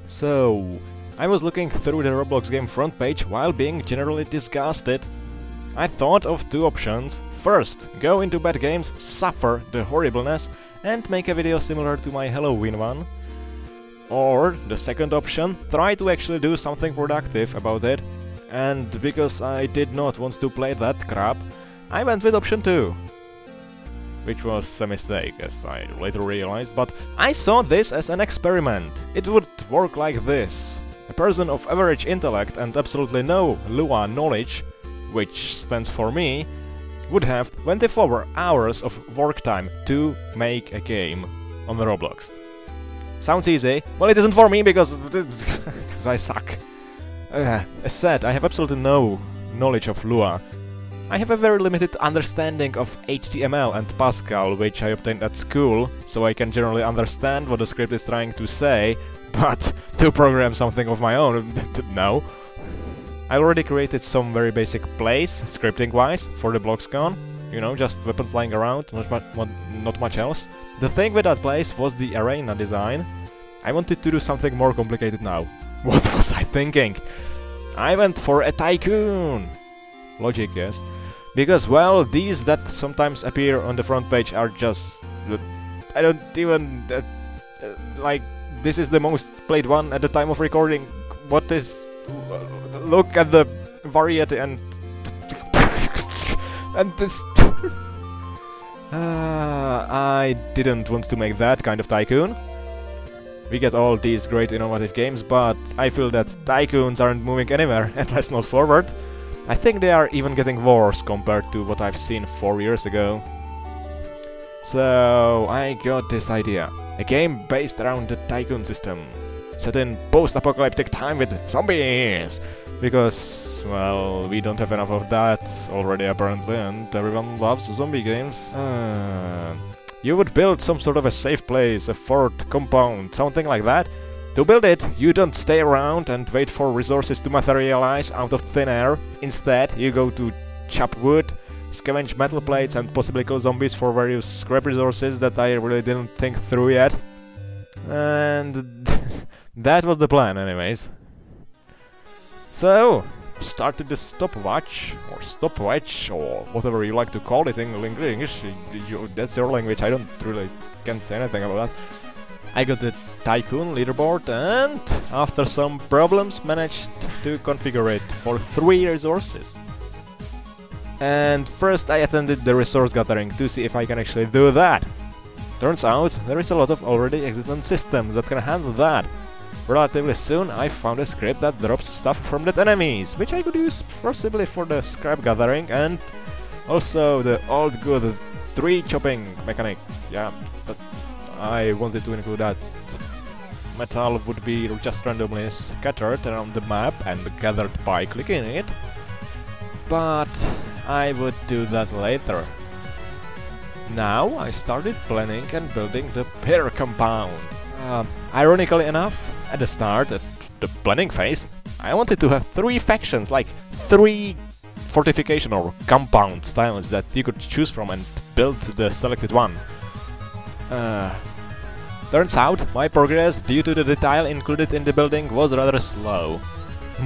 So, I was looking through the Roblox game front page while being generally disgusted. I thought of two options. First, go into bad games, suffer the horribleness, and make a video similar to my Halloween one. Or, the second option, try to actually do something productive about it. And because I did not want to play that crap, I went with option 2. Which was a mistake, as I later realized, but I saw this as an experiment. It would work like this. A person of average intellect and absolutely no Lua knowledge, which stands for me, would have 24 hours of work time to make a game on Roblox. Sounds easy? Well, it isn't for me because I suck. As said, I have absolutely no knowledge of Lua. I have a very limited understanding of HTML and Pascal, which I obtained at school, so I can generally understand what the script is trying to say, but to program something of my own, no. I already created some very basic plays, scripting-wise, for the BloxCon. You know, just weapons lying around, not much else. The thing with that place was the arena design. I wanted to do something more complicated now. What was I thinking? I went for a tycoon! Logic, yes. Because, well, these that sometimes appear on the front page are just... I don't even... like, this is the most played one at the time of recording. What is... look at the variety and... and this... I didn't want to make that kind of tycoon. We get all these great innovative games, but I feel that tycoons aren't moving anywhere, at least not forward. I think they are even getting worse compared to what I've seen 4 years ago. So I got this idea. A game based around the tycoon system. Set in post-apocalyptic time with zombies! Because, well, we don't have enough of that already apparently, and everyone loves zombie games. You would build some sort of a safe place, a fort, compound, something like that. To build it, you don't stay around and wait for resources to materialize out of thin air. Instead, you go to chop wood, scavenge metal plates and possibly kill zombies for various scrap resources that I really didn't think through yet. And that was the plan anyways. So, started the stopwatch, or stopwatch, or whatever you like to call it in English. That's your language, I don't really can't say anything about that. I got the tycoon leaderboard and, after some problems, managed to configure it for 3 resources. And first I attended the resource gathering to see if I can actually do that. Turns out, there is a lot of already existing systems that can handle that. Relatively soon I found a script that drops stuff from dead enemies, which I could use possibly for the scrap gathering and also the old good tree chopping mechanic. Yeah, but I wanted to include that. Metal would be just randomly scattered around the map and gathered by clicking it. But I would do that later. Now I started planning and building the pier compound. Ironically enough, at the start, at the planning phase, I wanted to have 3 factions, like 3 fortification or compound styles that you could choose from and build the selected one. Turns out, my progress due to the detail included in the building was rather slow.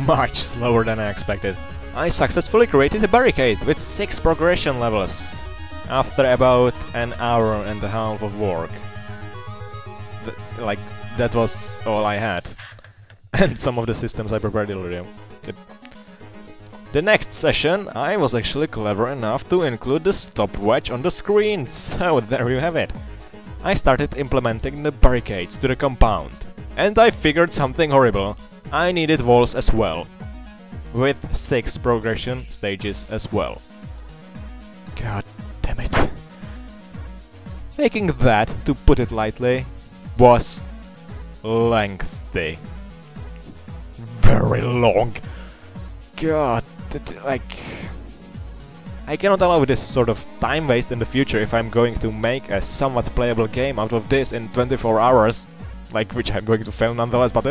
Much slower than I expected. I successfully created a barricade with 6 progression levels, after about an hour and a half of work. That was all I had. And some of the systems I prepared already. The next session, I was actually clever enough to include the stopwatch on the screen, so there you have it. I started implementing the barricades to the compound. And I figured something horrible. I needed walls as well. With 6 progression stages as well. God damn it. Making that, to put it lightly, was lengthy. Very long. God, I cannot allow this sort of time waste in the future if I'm going to make a somewhat playable game out of this in 24 hours, which I'm going to fail nonetheless, but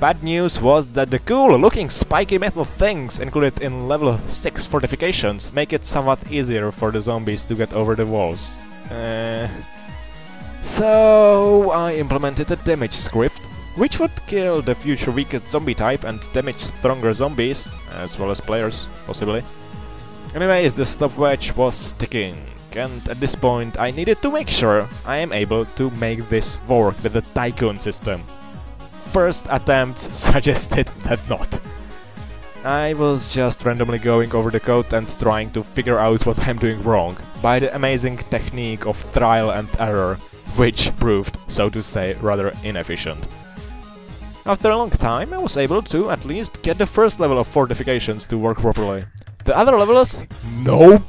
Bad news was that the cool looking spiky metal things included in level 6 fortifications make it somewhat easier for the zombies to get over the walls. So I implemented a damage script which would kill the future weakest zombie type and damage stronger zombies, as well as players, possibly. Anyways, the stopwatch was ticking, and at this point I needed to make sure I am able to make this work with the Tycoon system. First attempts suggested that not. I was just randomly going over the code and trying to figure out what I'm doing wrong, by the amazing technique of trial and error, which proved, so to say, rather inefficient. After a long time I was able to at least get the first level of fortifications to work properly. The other levels? Nope!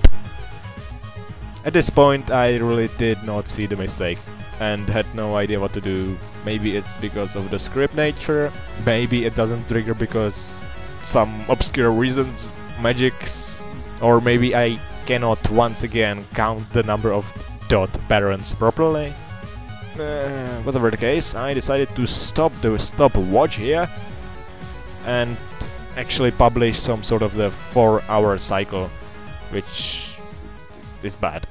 At this point I really did not see the mistake and had no idea what to do. Maybe it's because of the script nature, maybe it doesn't trigger because some obscure reasons, magics, or maybe I cannot once again count the number of dot patterns properly. Whatever the case, I decided to stop the stopwatch here and actually publish some sort of the 4-hour cycle, which is bad.